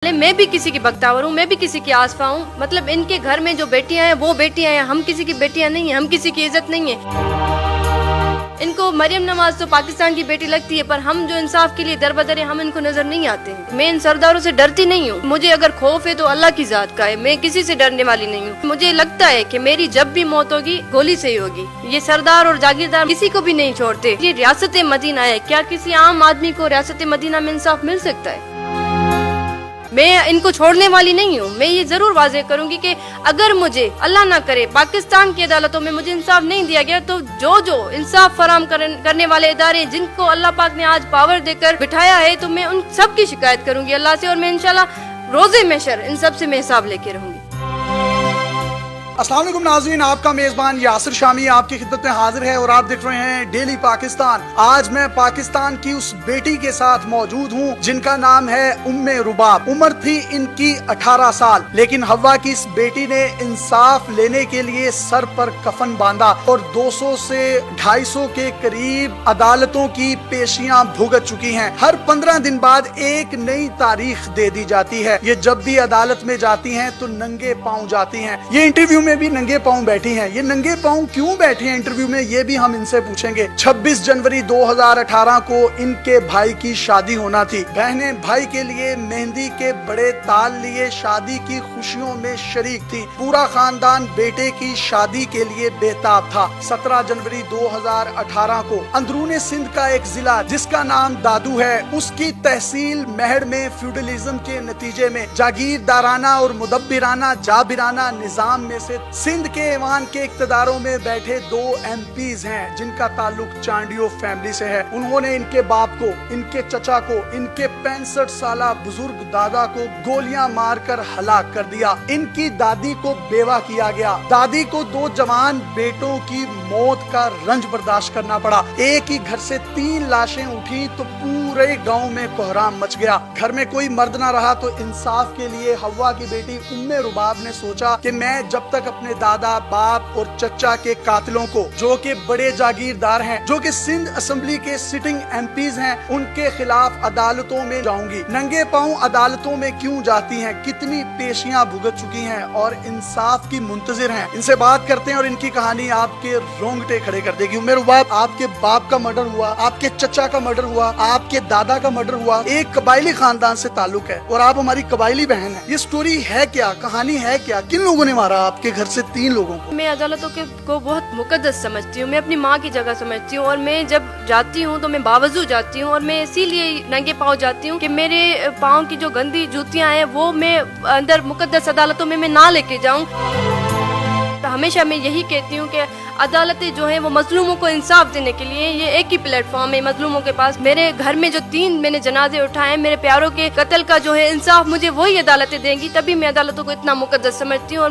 मैं भी किसी की बख्तावर हूँ, मैं भी किसी की आसफा हूँ। मतलब इनके घर में जो बेटियां हैं वो बेटियां हैं, हम किसी की बेटियां नहीं हैं, हम किसी की इज्जत नहीं है। इनको मरियम नवाज तो पाकिस्तान की बेटी लगती है, पर हम जो इंसाफ के लिए दर बदर हैं, हम इनको नजर नहीं आते हैं। मैं इन सरदारों से डरती नहीं हूँ। मुझे अगर खौफ है तो अल्लाह की जात का है, मैं किसी से डरने वाली नहीं हूँ। मुझे लगता है कि मेरी जब भी मौत होगी गोली से ही होगी। ये सरदार और जागीरदार किसी को भी नहीं छोड़ते। ये रियासत मदीना है, क्या किसी आम आदमी को रियासत मदीना में इंसाफ मिल सकता है? मैं इनको छोड़ने वाली नहीं हूँ। मैं ये जरूर वाज़ेह करूंगी कि अगर मुझे अल्लाह ना करे पाकिस्तान की अदालतों में मुझे इंसाफ नहीं दिया गया, तो जो इंसाफ फराम करने वाले इदारे जिनको अल्लाह पाक ने आज पावर देकर बिठाया है, तो मैं उन सब की शिकायत करूंगी अल्लाह से, और मैं इंशाल्लाह रोजे महशर इन सब से मैं हिसाब लेके रहूंगी। अस्सलाम वालेकुम नाज़रीन, आपका मेज़बान यासिर शामी आपकी खिदमत में हाजिर है और आप देख रहे हैं डेली पाकिस्तान। आज मैं पाकिस्तान की उस बेटी के साथ मौजूद हूँ जिनका नाम है उम्मे रुबाब। उम्र थी इनकी 18 साल, लेकिन हवा की इस बेटी ने इंसाफ लेने के लिए सर पर कफन बांधा और 200 से 250 के करीब अदालतों की पेशियां भुगत चुकी हैं। हर 15 दिन बाद एक नई तारीख दे दी जाती है। ये जब भी अदालत में जाती हैं तो नंगे पांव जाती हैं। ये इंटरव्यू में भी नंगे पांव बैठी हैं। ये नंगे पांव क्यों बैठी हैं इंटरव्यू में, ये भी हम इनसे पूछेंगे। 26 जनवरी 2018 को इनके भाई की शादी होना थी। बहनें भाई के लिए मेहंदी के बड़े ताल लिए शादी की खुशियों में शरीक थी। पूरा खानदान बेटे की शादी के लिए बेताब था। 17 जनवरी 2018 को अंदरूनी सिंध का एक जिला जिसका नाम दादू है, उसकी तहसील महड़ में फ्यूडलिज्म के नतीजे में जागीरदाराना और मुदब्बिराना जाबिराना निजाम में से सिंध के ऐवान के इक्तदारों में बैठे 2 MPs हैं जिनका ताल्लुक चांडियो फैमिली से है। उन्होंने इनके बाप को, इनके चचा को, इनके 65 साला बुजुर्ग दादा को गोलियां मारकर हलाक कर दिया। इनकी दादी को बेवा किया गया। दादी को 2 जवान बेटों की मौत का रंज बर्दाश्त करना पड़ा। एक ही घर से 3 लाशें उठी तो पूरे गांव में कोहराम मच गया। घर में कोई मर्द ना रहा तो इंसाफ के लिए हवा की बेटी उम्मे रुबाब ने सोचा कि मैं जब तक अपने दादा, बाप और चचा के कातिलों को, जो कि बड़े जागीरदार हैं, जो कि सिंध असेंबली के सिटिंग MPs हैं, उनके खिलाफ अदालतों में जाऊंगी। नंगे पांव अदालतों में क्यों जाती हैं, कितनी पेशियां भुगत चुकी हैं और इंसाफ की मुंतजिर हैं। इनसे बात करते हैं और इनकी कहानी आपके रोंगटे खड़े कर देगी। उम्मे रुबाब, आपके बाप का मर्डर हुआ, आपके चचा का मर्डर हुआ, आपके दादा का मर्डर हुआ, एक कबायली खानदान से ताल्लुक है और आप हमारी कबायली बहन है। ये स्टोरी है क्या, कहानी है क्या, किन लोगों ने मारा आपके घर से 3 लोगों को? मैं अदालतों को बहुत मुकद्दस समझती हूँ। मैं अपनी माँ की जगह समझती हूँ, और मैं जब जाती हूँ तो मैं बावजूद जाती हूँ, और मैं इसीलिए नंगे पाँव जाती हूँ कि मेरे पाँव की जो गंदी जूतियाँ हैं वो मैं अंदर मुकद्दस अदालतों में मैं ना लेके जाऊँ। हमेशा मैं यही कहती हूँ कि अदालतें जो हैं वो मजलूमों को इंसाफ देने के लिए, ये एक ही प्लेटफॉर्म है मजलूमों के पास। मेरे घर में जो 3 मैंने जनाजे उठाए, मेरे प्यारों के कत्ल का जो है इंसाफ मुझे वही अदालतें देंगी, तभी मैं अदालतों को इतना मुकद्दस समझती हूँ।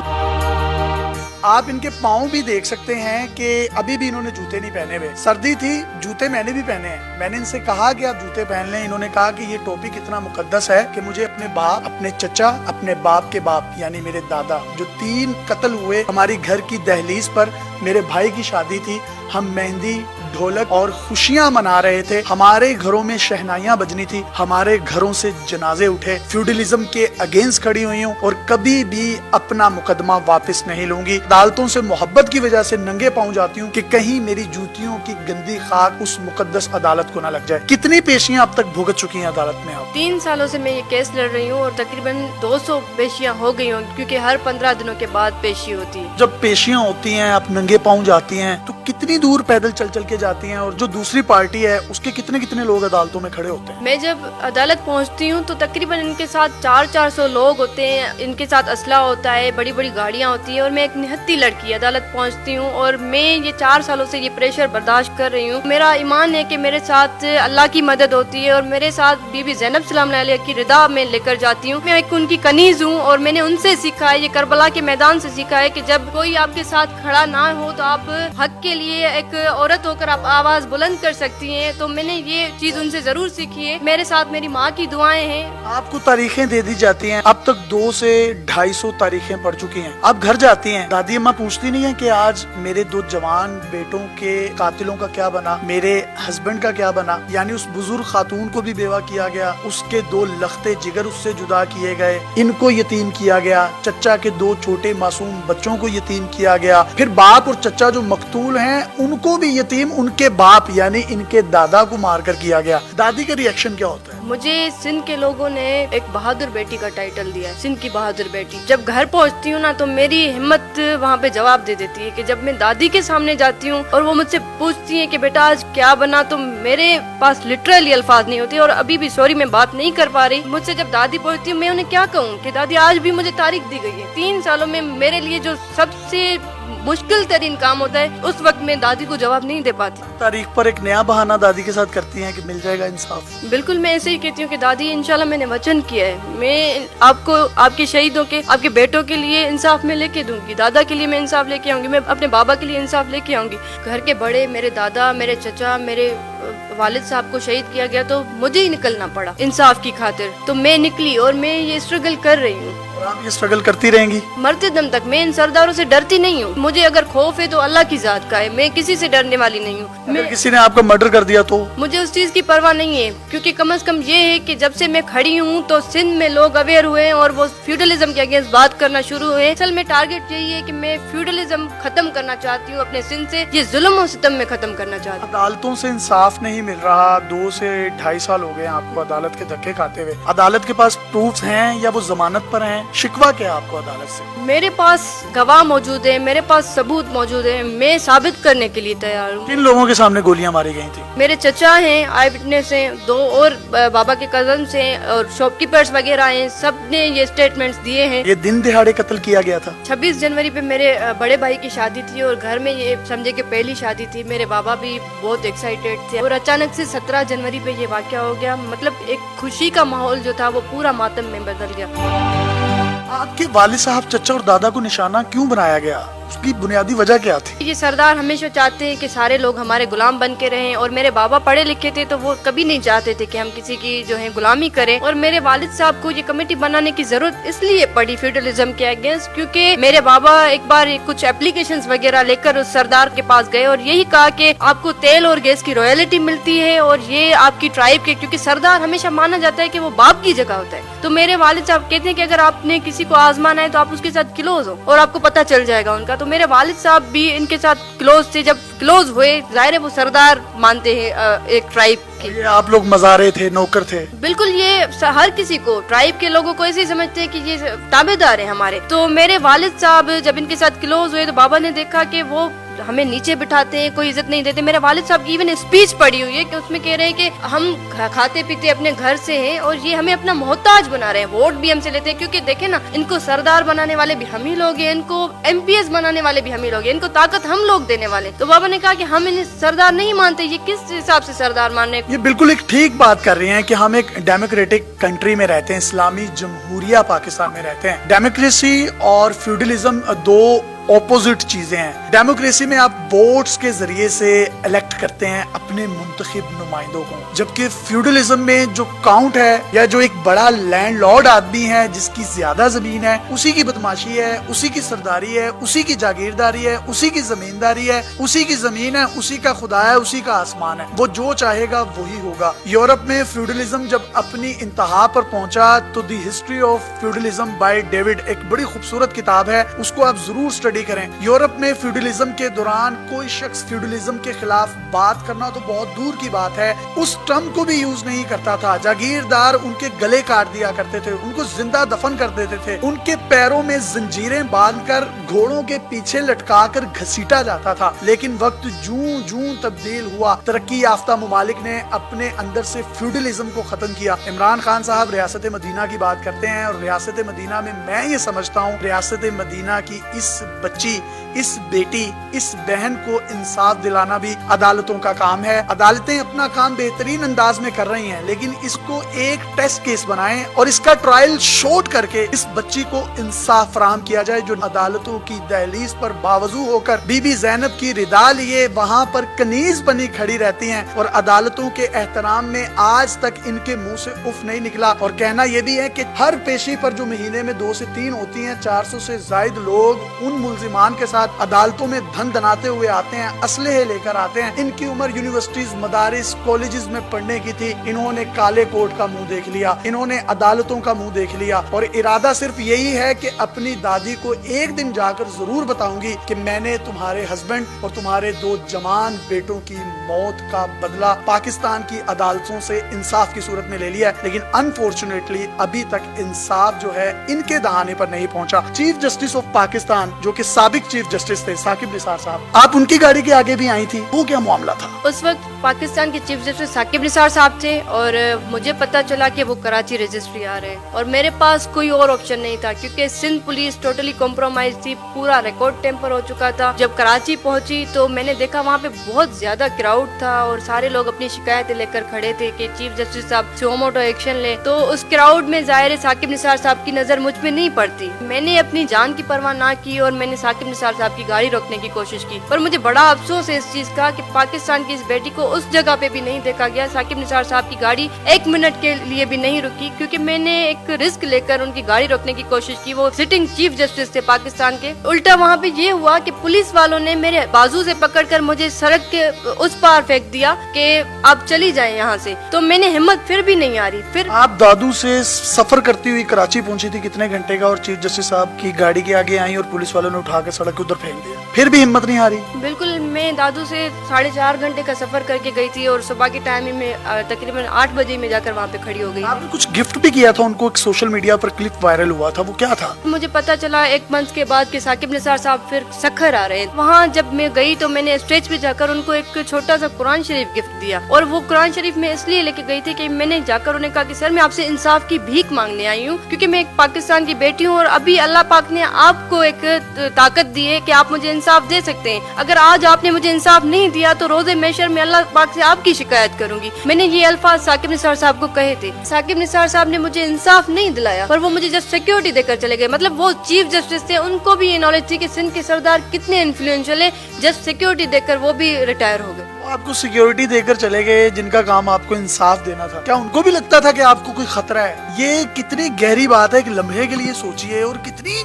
आप इनके पाँव भी देख सकते हैं कि अभी भी इन्होंने जूते नहीं पहने हुए। सर्दी थी, जूते मैंने भी पहने हैं। मैंने इनसे कहा कि आप जूते पहन लें। इन्होंने कहा कि ये टोपी कितना मुकद्दस है कि मुझे अपने बाप, अपने चचा, अपने बाप के बाप यानी मेरे दादा, जो 3 कत्ल हुए, हमारी घर की दहलीज पर मेरे भाई की शादी थी, हम मेहंदी, ढोलक और खुशियां मना रहे थे। हमारे घरों में शहनाइयां बजनी थी, हमारे घरों से जनाजे उठे। फ्यूडलिज्म के अगेंस्ट खड़ी हुई हूँ और कभी भी अपना मुकदमा वापस नहीं लूंगी। अदालतों से मोहब्बत की वजह से नंगे पांव जाती हूँ कि कहीं मेरी जूतियों की गंदी खाक उस मुकद्दस अदालत को न लग जाए। कितनी पेशियां अब तक भुगत चुकी हैं अदालत में आप? 3 सालों से मैं ये केस लड़ रही हूँ और तकरीबन 200 पेशियां हो गई हूँ, क्योंकि हर 15 दिनों के बाद पेशी होती है। जब पेशियां होती हैं, आप नंगे पांव जाती हैं, तो कितनी दूर पैदल चल चल के जाती हैं और जो दूसरी पार्टी है उसके कितने कितने लोग अदालतों में खड़े होते हैं? मैं जब अदालत पहुंचती हूं तो तकरीबन इनके साथ 400 लोग होते हैं, इनके साथ असला होता है, बड़ी बड़ी गाड़ियां होती है, और मैं एक निहत्ती लड़की अदालत पहुंचती हूं और मैं ये 4 सालों से ये प्रेशर बर्दाश्त कर रही हूं। मेरा ईमान है कि मेरे साथ अल्लाह की मदद होती है और मेरे साथ बीबी ज़ैनब सलाम अलैहा की रिदा में लेकर जाती हूँ। मैं एक उनकी कनीज हूँ और मैंने उनसे सीखा है, ये करबला के मैदान से सीखा है कि जब कोई आपके साथ खड़ा ना हो तो आप हक के लिए एक औरत होकर اگر آپ آواز بلند کر سکتی ہیں تو میں نے یہ چیز ان سے ضرور سیکھی ہے. میرے ساتھ میری ماں کی دعائیں ہیں. آپ کو تاریخیں دے دی جاتی ہیں, اب تک 200 سے 250 تاریخیں پڑھ چکی ہیں. آپ گھر جاتی ہیں, دادی اماں پوچھتی نہیں ہے کہ آج میرے 2 جوان بیٹوں کے قاتلوں کا کیا بنا, میرے ہسبینڈ کا کیا بنا؟ یعنی اس بزرگ خاتون کو بھی بیوہ کیا گیا, اس کے 2 لختے جگر اس سے جدا کیے گئے, ان کو یتیم کیا گیا, چچا کے 2 چھوٹے معصوم بچوں کو یتیم کیا گیا, پھر باپ اور چچا جو مقتول ہیں ان کو بھی یتیم ان کے باپ یعنی ان کے دادا کو مار کر کیا گیا. دادی کا ری ایکشن کیا ہوتا ہے؟ مجھے سندھ کے لوگوں نے ایک بہادر بیٹی کا ٹائٹل دیا ہے, سندھ کی بہادر بیٹی. جب گھر پہنچتی ہوں نا تو میری ہمت وہاں پہ جواب دے دیتی ہے کہ جب میں دادی کے سامنے جاتی ہوں اور وہ مجھ سے پوچھتی ہیں کہ بیٹا آج کیا بنا, تو میرے پاس لٹرلی الفاظ نہیں ہوتے, اور ابھی بھی سوری میں بات نہیں کر پا رہی. مجھ سے جب دادی پوچھتی ہوں میں انہیں کیا کہوں کہ دادی آج بھی مجھے تاریخ دی گئی ہے. 3 سالوں میں میرے لیے جو سب سے مشکل ترین کام ہوتا ہے اس وقت میں دادی کو جواب نہیں دے پاتی. تاریخ پر ایک نیا بہانہ دادی کے ساتھ کرتی ہیں کہ مل جائے گا انصاف. بالکل میں ایسے ہی کہتی ہوں کہ دادی انشاءاللہ میں نے وچن کیا ہے, میں آپ کو آپ کے شہیدوں کے آپ کے بیٹوں کے لیے انصاف میں لے کے دوں گی, دادا کے لیے میں انصاف لے کے آؤں گی, میں اپنے بابا کے لیے انصاف لے کے آؤں گی. گھر کے بڑے میرے دادا, میرے چچا, میرے والد صاحب کو شہید کیا گیا تو مجھے ہی نکلنا پڑا انصاف کی خاطر, تو میں نکلی اور میں یہ اسٹرگل کر رہی ہوں. اور آپ یہ اسٹرگل کرتی رہیں گی مرتے دم تک. میں ان سرداروں سے ڈرتی نہیں ہوں, مجھے اگر خوف ہے تو اللہ کی ذات کا ہے, میں کسی سے ڈرنے والی نہیں ہوں. اگر کسی نے آپ کا مرڈر کر دیا تو مجھے اس چیز کی پرواہ نہیں ہے, کیونکہ کم از کم یہ ہے کہ جب سے میں کھڑی ہوں تو سندھ میں لوگ اویئر ہوئے ہیں اور وہ فیوڈلزم کے اگینسٹ بات کرنا شروع ہوئے. اصل میں ٹارگٹ یہی ہے کہ میں فیوڈلزم ختم کرنا چاہتی ہوں اپنے سندھ سے, یہ ظلم و ستم میں ختم کرنا چاہتی ہوں. عدالتوں سے انصاف نہیں مل رہا, 2 سے 2.5 سال ہو گئے آپ کو عدالت کے دھکے کھاتے ہوئے. عدالت کے پاس پروفز ہیں یا وہ ضمانت پر ہیں؟ شکوہ کیا آپ کو عدالت سے؟ میرے پاس گواہ موجود ہے, میرے پاس ثبوت موجود ہے, میں ثابت کرنے کے لیے تیار ہوں. کن لوگوں کے سامنے گولیاں ماری گئی تھی؟ میرے چچا ہیں, آئی وٹنس ہیں, 2 اور بابا کے کزنس ہیں, اور شاپ کیپرز وغیرہ ہیں, سب نے یہ اسٹیٹمنٹس دیے ہیں. یہ دن دہاڑے قتل کیا گیا تھا. 26 جنوری پہ میرے بڑے بھائی کی شادی تھی اور گھر میں یہ سمجھے کہ پہلی شادی تھی. میرے بابا بھی بہت ایکسائٹیڈ تھے اور اچانک سے 17 جنوری پہ یہ واقعہ ہو گیا. مطلب ایک خوشی کا ماحول جو تھا وہ پورا ماتم میں بدل گیا. آپ کے والد صاحب, چچا اور دادا کو نشانہ کیوں بنایا گیا؟ اس کی بنیادی وجہ کیا تھی؟ یہ سردار ہمیشہ چاہتے ہیں کہ سارے لوگ ہمارے غلام بن کے رہیں, اور میرے بابا پڑھے لکھے تھے تو وہ کبھی نہیں چاہتے تھے کہ ہم کسی کی جو ہے غلامی کریں. اور میرے والد صاحب کو یہ کمیٹی بنانے کی ضرورت اس لیے پڑی فیوڈلزم کے اگینسٹ, کیونکہ میرے بابا ایک بار کچھ اپلیکیشنز وغیرہ لے کر اس سردار کے پاس گئے اور یہی کہا کہ آپ کو تیل اور گیس کی رائلٹی ملتی ہے اور یہ آپ کی ٹرائب کے, کیونکہ سردار ہمیشہ مانا جاتا ہے کہ وہ باپ کی جگہ ہوتا ہے. تو میرے والد صاحب کہتے ہیں کہ اگر آپ نے کسی کو آزمانا ہے تو آپ اس کے ساتھ کلوز ہو اور آپ کو پتہ چل جائے گا ان کا. تو میرے والد صاحب بھی ان کے ساتھ کلوز تھے. جب کلوز ہوئے ظاہر ہے وہ سردار مانتے ہیں ایک ٹرائب کی. یہ آپ لوگ مزارے تھے, نوکر تھے؟ بالکل, یہ ہر کسی کو ٹرائب کے لوگوں کو ایسے ہی سمجھتے ہیں کہ یہ تابع دار ہیں ہمارے. تو میرے والد صاحب جب ان کے ساتھ کلوز ہوئے تو بابا نے دیکھا کہ وہ ہمیں نیچے بٹھاتے ہیں, کوئی عزت نہیں دیتے. میرے والد صاحب کی ایون اسپیچ پڑھی ہوئی ہے کہ اس میں کہہ رہے ہیں کہ ہم کھاتے پیتے اپنے گھر سے ہیں اور یہ ہمیں اپنا محتاج بنا رہے ہیں, ووٹ بھی ہم سے لیتے ہیں. کیونکہ دیکھیں نا, ان کو سردار بنانے والے بھی ہم ہی لوگ ہیں, ان کو ایم پی ایس بنانے والے بھی ہم ہی لوگ ہیں, ان کو طاقت ہم لوگ دینے والے. تو بابا نے کہا کہ ہم انہیں سردار نہیں مانتے, یہ کس حساب سے سردار مان رہے ہیں. یہ بالکل ایک ٹھیک بات کر رہے ہیں کہ ہم ایک ڈیموکریٹک کنٹری میں رہتے ہیں, اسلامی جمہوریہ پاکستان میں رہتے ہیں. ڈیموکریسی اور فیوڈلزم 2 اپوزٹ چیزیں ہیں. ڈیموکریسی میں آپ ووٹس کے ذریعے سے الیکٹ کرتے ہیں اپنے منتخب نمائندوں کو, جبکہ فیوڈلزم میں جو کاؤنٹ ہے یا جو ایک بڑا لینڈ لارڈ آدمی ہے جس کی زیادہ زمین ہے, اسی کی بدماشی ہے, اسی کی سرداری ہے, اسی کی جاگیرداری ہے, اسی کی زمینداری ہے, اسی کی زمین ہے, اسی کا خدا ہے, اسی کا آسمان ہے. وہ جو چاہے گا وہی ہوگا. یورپ میں فیوڈلزم جب اپنی انتہا پر پہنچا تو the history of feudalism by David ایک بڑی خوبصورت کتاب ہے, اس کو آپ ضرور اسٹڈی کریں. یورپ میں فیوڈلزم کے دوران کوئی شخص فیوڈلزم کے خلاف بات کرنا تو بہت دور کی بات ہے, اس ٹرم کو بھی یوز نہیں کرتا تھا. جاگیردار ان کے گلے کاٹ دیا کرتے تھے, ان کو زندہ دفن کر دیتے تھے, ان کے پیروں میں زنجیریں باندھ کر گھوڑوں کے پیچھے لٹکا کر گھسیٹا جاتا تھا. لیکن وقت جوں جوں تبدیل ہوا, ترقی یافتہ ممالک نے اپنے اندر سے فیوڈلزم کو ختم کیا. عمران خان صاحب ریاست مدینہ کی بات کرتے ہیں, اور ریاست مدینہ میں میں یہ سمجھتا ہوں ریاست مدینہ کی اس बच्ची, इस बेटी, इस बहन को इंसाफ दिलाना भी अदालतों का काम है। अदालतें अपना काम बेहतरीन अंदाज में कर रही हैं, लेकिन इसको एक टेस्ट केस बनाएं और इसका ट्रायल शॉर्ट करके इस बच्ची को इंसाफ फराहम किया जाए, जो अदालतों की दहलीज पर बावजू होकर बीबी ज़ैनब की रिदा लिए वहां पर कनीज बनी खड़ी रहती हैं और अदालतों के एहतराम में आज तक इनके मुंह से उफ नहीं निकला। और कहना यह भी है कि हर पेशी पर जो महीने में 2 से 3 होती हैं, 400 से ज्यादा लोग उन मुल्जिमान के साथ अदालतों में धन दनाते हुए आते हैं, असलहे लेकर आते हैं। इनकी उम्र यूनिवर्सिटीज, मदारिस, कॉलेजेस में पढ़ने की थी। इन्होंने काले कोट का मुंह देख लिया, इन्होंने अदालतों का मुंह देख लिया और इरादा सिर्फ यही है कि अपनी दादी को एक दिन जाकर जरूर बताऊंगी कि मैंने तुम्हारे हस्बैंड और तुम्हारे 2 जवान बेटों की मौत का बदला पाकिस्तान की अदालतों से इंसाफ की सूरत में ले लिया है। लेकिन अनफॉर्चुनेटली अभी तक इंसाफ जो है इनके दहाने पर नहीं पहुंचा। चीफ जस्टिस ऑफ पाकिस्तान, जो कि साबिक चीफ जस्टिस थे, साकिब निसार साहब, आप उनकी गाड़ी के आगे भी आई थी, वो क्या मामला था? उस वक्त पाकिस्तान के चीफ जस्टिस साकिब निसार साहब थे और मुझे पता चला कि वो कराची रजिस्ट्री आ रहे हैं और मेरे पास कोई और ऑप्शन नहीं था, क्योंकि सिंध पुलिस टोटली कॉम्प्रोमाइज थी, पूरा रिकॉर्ड टेम्पर हो चुका था। जब कराची पहुंची तो मैंने देखा वहाँ पे बहुत ज्यादा क्राउड था और सारे लोग अपनी शिकायतें लेकर खड़े थे कि चीफ जस्टिस साहब सुमोटो एक्शन ले। तो उस क्राउड में जाहिर साकिब निसार साहब की नजर मुझ पे नहीं पड़ती। मैंने अपनी जान की परवाह ना की और मैंने साकिब निसार साहब की गाड़ी रोकने की कोशिश की, पर मुझे बड़ा अफसोस है इस चीज का कि पाकिस्तान की इस बेटी को उस जगह पे भी नहीं देखा गया। साकिब निसार साहब की गाड़ी 1 मिनट के लिए भी नहीं रुकी, क्योंकि मैंने एक रिस्क लेकर उनकी गाड़ी रोकने की कोशिश की। वो सिटिंग चीफ जस्टिस थे पाकिस्तान के। उल्टा वहाँ पे ये हुआ कि पुलिस वालों ने मेरे बाजू से पकड़कर मुझे सड़क के उस पार फेंक दिया कि आप चली जाएं यहाँ से। तो मैंने हिम्मत फिर भी नहीं आ रही। फिर आप दादू से सफर करती हुई कराची पहुंची थी कितने घंटे का, और चीफ जस्टिस साहब की गाड़ी के आगे आई और पुलिस वालों ने उठा के सड़क के उधर फेंक दिया, फिर भी हिम्मत नहीं आ रही? बिल्कुल, मैं दादू से 4.5 घंटे का सफर करके गई थी और सुबह के टाइम में तकरीबन 8 बजे में जाकर वहाँ पे खड़ी हो गई। आपने कुछ गिफ्ट भी किया था उनको, एक सोशल मीडिया पर क्लिप वायरल हुआ था, वो क्या था? मुझे पता चला 1 मंथ के बाद कि साकिब निसार साहब फिर सखर आ रहे हैं। वहाँ जब मैं गई तो मैंने स्टेज पे जाकर उनको एक छोटा सा कुरान शरीफ गिफ्ट दिया, और वो कुरान शरीफ में इसलिए लेके गई थी कि मैंने जाकर उन्हें कहा कि सर मैं आपसे इंसाफ की भीख मांगने आई हूँ, क्योंकि मैं एक पाकिस्तान की बेटी हूँ और अभी अल्लाह पाक ने आपको एक ताकत दी है कि आप मुझे इंसाफ दे सकते हैं। अगर आज आपने मुझे इंसाफ नहीं दिया तो रोजे महशर में अल्लाह पाक से आपकी शिकायत करूंगी। मैंने ये अल्फाज साकिब निसार साहब को कहे थे। साकिब निसार साहब ने मुझे इंसाफ नहीं दिलाया, पर वो मुझे जस्ट सिक्योरिटी देकर चले गए। मतलब वो चीफ जस्टिस थे, उनको भी ये नॉलेज थी कि सिंध के सरदार कितने इन्फ्लुएंशियल है, जस्ट सिक्योरिटी देकर वो भी रिटायर हो गए। आपको सिक्योरिटी देकर चले गए जिनका काम आपको इंसाफ देना था। क्या उनको भी लगता था कि आपको कोई खतरा है? ये कितनी गहरी बात है, एक लम्हे के लिए सोचिए, और कितनी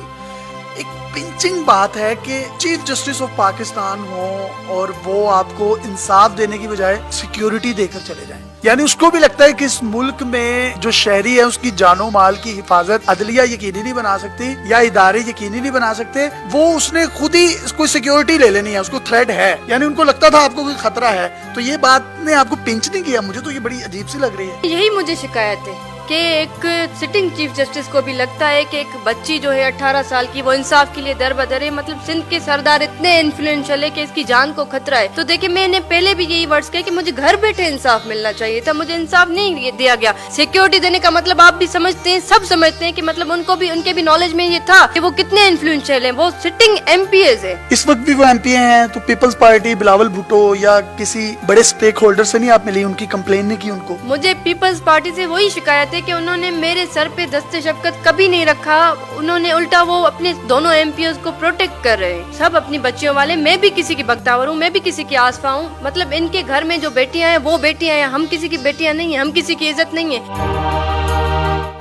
एक पिंचिंग बात है कि चीफ जस्टिस ऑफ पाकिस्तान हो और वो आपको इंसाफ देने की बजाय सिक्योरिटी देकर चले जाएं। यानी उसको भी लगता है कि इस मुल्क में जो शहरी है उसकी जानो माल की हिफाजत अदलिया यकीनी नहीं बना सकती या इदारे यकीनी नहीं बना सकते, वो उसने खुद ही कोई सिक्योरिटी ले लेनी है, उसको थ्रेट है। यानी उनको लगता था आपको कोई खतरा है, तो ये बात ने आपको पिंच नहीं किया? मुझे तो ये बड़ी अजीब सी लग रही है। यही मुझे शिकायत है कि एक सिटिंग चीफ जस्टिस को भी लगता है कि एक बच्ची जो है 18 साल की, वो इंसाफ के लिए दर बदर है। मतलब सिंध के सरदार इतने इन्फ्लुएंशियल है कि इसकी जान को खतरा है। तो देखिए, मैंने पहले भी यही वर्ड्स कहे कि मुझे घर बैठे इंसाफ मिलना चाहिए था, मुझे इंसाफ नहीं दिया गया। सिक्योरिटी देने का मतलब आप भी समझते हैं, सब समझते हैं कि मतलब उनको भी, उनके भी नॉलेज में ये था कि वो कितने इन्फ्लुएंशियल है। वो सिटिंग MPs है, इस वक्त भी वो MP हैं। तो पीपल्स पार्टी, बिलावल भुट्टो या किसी बड़े स्टेक होल्डर से नहीं आप मिली, उनकी कंप्लेन नहीं की उनको? मुझे पीपल्स पार्टी से वही शिकायत है कि उन्होंने मेरे सर पे दस्ते शफकत कभी नहीं रखा। उन्होंने उल्टा वो अपने दोनों MPs को प्रोटेक्ट कर रहे हैं। सब अपनी बच्चियों वाले। मैं भी किसी की बख्तावर हूँ, मैं भी किसी की आसफा हूँ। मतलब इनके घर में जो बेटियां हैं वो बेटियां हैं, हम किसी की बेटियां नहीं है, हम किसी की इज्जत नहीं है।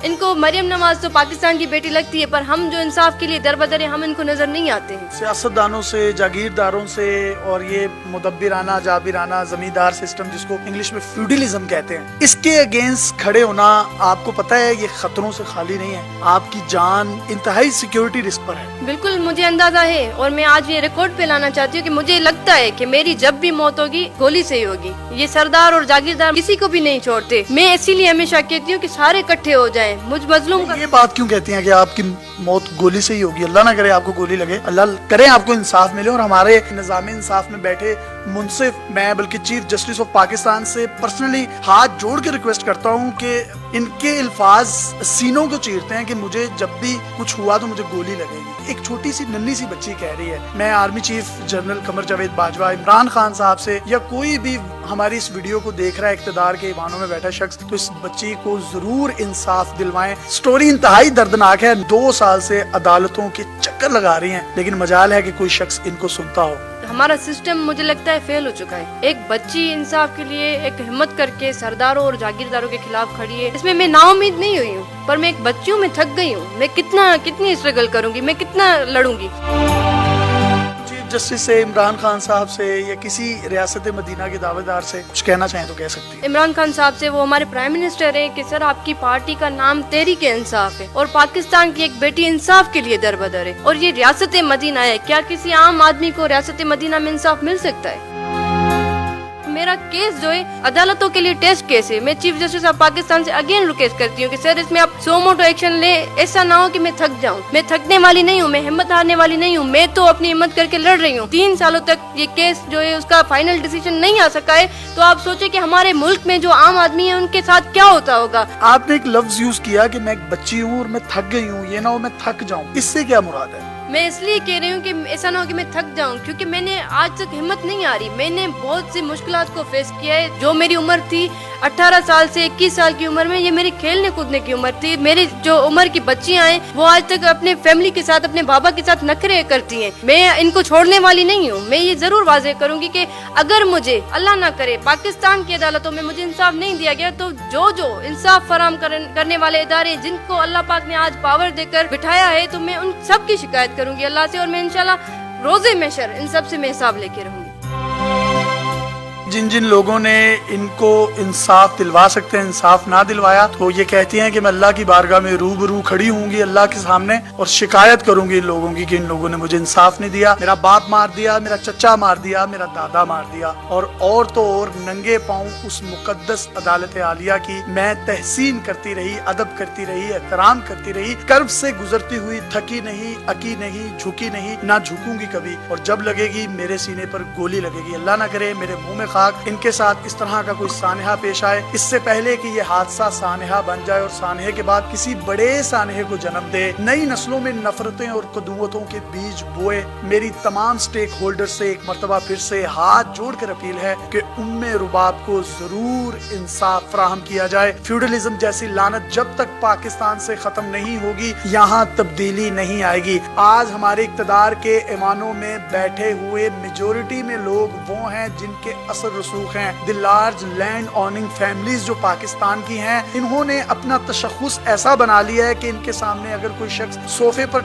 इनको मरियम नवाज तो पाकिस्तान की बेटी लगती है, पर हम जो इंसाफ के लिए दरबदर हैं, हम इनको नजर नहीं आते हैं। सियासतदानों से, जागीरदारों से, और ये मुदब्बिराना जाबिराना जमींदार सिस्टम जिसको इंग्लिश में फ्यूडलिज्म कहते हैं, इसके अगेंस्ट खड़े होना, आपको पता है ये खतरों से खाली नहीं है। आपकी जान इंतहाई सिक्योरिटी रिस्क पर है। बिल्कुल मुझे अंदाजा है, और मैं आज ये रिकॉर्ड पे लाना चाहती हूँ कि मुझे लगता है कि मेरी जब भी मौत होगी गोली से ही होगी। ये सरदार और जागीरदार किसी को भी नहीं छोड़ते। मैं इसीलिए हमेशा कहती हूँ कि सारे इकट्ठे हो जाएं। मुझ मजलूम का ये बात क्यों कहती हैं कि आपकी मौत गोली से ही होगी? अल्लाह ना करे आपको गोली लगे, अल्लाह करे आपको इंसाफ मिले। और हमारे निज़ाम इंसाफ में बैठे मुंसिफ, मैं बल्कि चीफ जस्टिस ऑफ पाकिस्तान से पर्सनली हाथ जोड़ के रिक्वेस्ट करता हूँ कि ان کے الفاظ سینوں کو چیرتے ہیں کہ مجھے جب بھی کچھ ہوا تو مجھے گولی لگے گی. ایک چھوٹی سی ننھی سی بچی کہہ رہی ہے, میں army chief general Qamar Javed Bajwa Imran Khan صاحب سے یا کوئی بھی ہماری اس ویڈیو کو دیکھ رہا ہے اقتدار کے ایوانوں میں بیٹھا شخص, تو اس بچی کو ضرور انصاف دلوائیں. سٹوری انتہائی دردناک ہے, 2 سال سے عدالتوں کے چکر لگا رہی ہیں, لیکن مجال ہے کہ کوئی شخص ان کو سنتا ہو. ہمارا سسٹم مجھے لگتا ہے فیل ہو چکا ہے. ایک بچی انصاف کے لیے ایک ہمت کر کے سرداروں اور جاگیرداروں کے خلاف کھڑی ہے. اس میں نا امید نہیں ہوئی ہوں, پر میں ایک بچی ہوں, میں تھک گئی ہوں. میں کتنی اسٹرگل کروں گی, میں کتنا لڑوں گی. جسٹس سے عمران خان صاحب سے یا کسی ریاست مدینہ کے دعویدار سے کچھ کہنا چاہیں تو کہہ سکتی ہیں. عمران خان صاحب سے, وہ ہمارے پرائم منسٹر ہیں, کہ سر آپ کی پارٹی کا نام تحریک انصاف ہے اور پاکستان کی ایک بیٹی انصاف کے لیے در بدر ہے, اور یہ ریاست مدینہ ہے. کیا کسی عام آدمی کو ریاست مدینہ میں انصاف مل سکتا ہے؟ میرا کیس جو ہے عدالتوں کے لیے ٹیسٹ کیس ہے. میں چیف جسٹس آف پاکستان سے اگین ریکویسٹ کرتی ہوں کہ سر اس میں آپ سو موٹو ایکشن لیں. ایسا نہ ہو کہ میں تھک جاؤں. میں تھکنے والی نہیں ہوں, میں ہمت ہارنے والی نہیں ہوں. میں تو اپنی ہمت کر کے لڑ رہی ہوں. 3 سالوں تک یہ کیس جو ہے اس کا فائنل ڈیسیژن نہیں آ سکا ہے, تو آپ سوچیں کہ ہمارے ملک میں جو عام آدمی ہیں ان کے ساتھ کیا ہوتا ہوگا. آپ نے ایک لفظ یوز کیا کہ میں ایک بچی ہوں اور میں تھک گئی ہوں, یہ نہ ہو میں تھک جاؤں, اس سے کیا مراد ہے؟ میں اس لیے کہہ رہی ہوں کہ ایسا نہ ہو کہ میں تھک جاؤں, کیونکہ میں نے آج تک ہمت نہیں آ رہی. میں نے بہت سی مشکلات کو فیس کیا ہے. جو میری عمر تھی 18 سال سے 21 سال کی عمر میں, یہ میری کھیلنے کودنے کی عمر تھی. میری جو عمر کی بچیاں ہیں وہ آج تک اپنے فیملی کے ساتھ, اپنے بابا کے ساتھ نخرے کرتی ہیں. میں ان کو چھوڑنے والی نہیں ہوں. میں یہ ضرور واضح کروں گی کہ اگر مجھے اللہ نہ کرے پاکستان کی عدالتوں میں مجھے انصاف نہیں دیا گیا, تو جو انصاف فراہم کرنے والے ادارے جن کو اللہ پاک نے آج پاور دے کر بٹھایا ہے, تو میں ان سب کی شکایت کروں گی اللہ سے, اور میں انشاءاللہ روزے محشر ان سب سے میں حساب لے کے رہوں گی. جن لوگوں نے ان کو انصاف دلوا سکتے ہیں انصاف نہ دلوایا, تو یہ کہتی ہیں کہ میں اللہ کی بارگاہ میں روبرو کھڑی ہوں گی اللہ کے سامنے اور شکایت کروں گی ان لوگوں کی کہ ان لوگوں نے مجھے انصاف نہیں دیا. میرا باپ مار دیا, میرا چچا مار دیا, میرا دادا مار دیا, اور تو اور ننگے پاؤں اس مقدس عدالت عالیہ کی میں تحسین کرتی رہی, ادب کرتی رہی, احترام کرتی رہی, کرب سے گزرتی ہوئی, تھکی نہیں, اکی نہیں, جھکی نہیں, نہ جھکوں گی کبھی. اور جب لگے گی میرے سینے پر گولی لگے گی, اللہ نہ کرے میرے منہ میں ان کے ساتھ اس طرح کا کوئی سانحہ پیش آئے, اس سے پہلے کہ یہ حادثہ سانحہ بن جائے اور سانحے کے بعد کسی بڑے سانحے کو جنم دے, نئی نسلوں میں نفرتیں اور قدوتوں کے بیج بوئے. میری تمام سٹیک ہولڈر سے ایک مرتبہ پھر سے ہاتھ جوڑ کر اپیل ہے کہ رباب کو ضرور انصاف فراہم کیا جائے. فیوڈلزم جیسی لعنت جب تک پاکستان سے ختم نہیں ہوگی یہاں تبدیلی نہیں آئے گی. آج ہمارے اقتدار کے ایوانوں میں بیٹھے ہوئے میجورٹی میں لوگ وہ ہیں جن کے اثر رسوخ ہیں. The large land owning families جو پاکستان کی ہیں, انہوں نے اپنا تشخص ایسا بنا لیا ہے کہ ان کے سامنے اگر کوئی شخص صوفے پر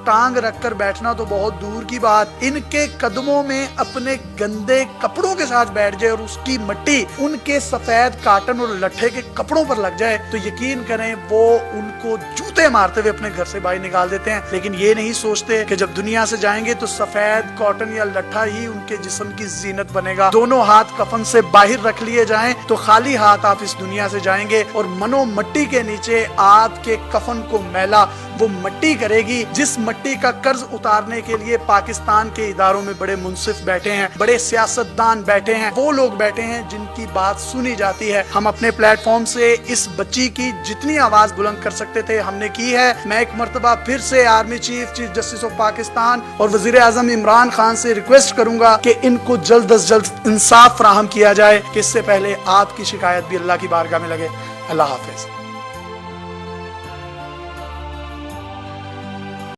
ٹانگ رکھ کر بیٹھنا تو بہت دور کی بات, ان کے قدموں میں اپنے گندے کپڑوں کے ساتھ بیٹھ جائے اور اس کی مٹی ان کے سفید کاٹن اور لٹھے کے کپڑوں پر لگ جائے, تو یقین کریں وہ ان کو جوتے مارتے ہوئے اپنے گھر سے باہر نکال دیتے ہیں. لیکن یہ نہیں سوچتے کہ جب دنیا سے جائیں گے تو سفید کاٹن یا لٹھا ہی ان کے جسم کی زینت بنے گا. دونوں ہاتھ کفن سے باہر رکھ لیے جائیں تو خالی ہاتھ آپ اس دنیا سے جائیں گے, اور منو مٹی کے نیچے آپ کے کفن کو میلا وہ مٹی کرے گی جس مٹی کا قرض اتارنے کے لیے پاکستان کے اداروں میں بڑے منصف بیٹھے ہیں, بڑے سیاستدان بیٹھے ہیں, وہ لوگ بیٹھے ہیں جن کی بات سنی جاتی ہے. ہم اپنے پلیٹ فارم سے اس بچی کی جتنی آواز بلند کر سکتے تھے ہم نے کی ہے. میں ایک مرتبہ پھر سے army chief justice of Pakistan اور وزیر اعظم عمران خان سے ریکویسٹ کروں گا کہ ان کو جلد از جلد انصاف فراہم کیا جائے, کہ اس سے پہلے آپ کی شکایت بھی اللہ کی بارگاہ میں لگے. اللہ حافظ.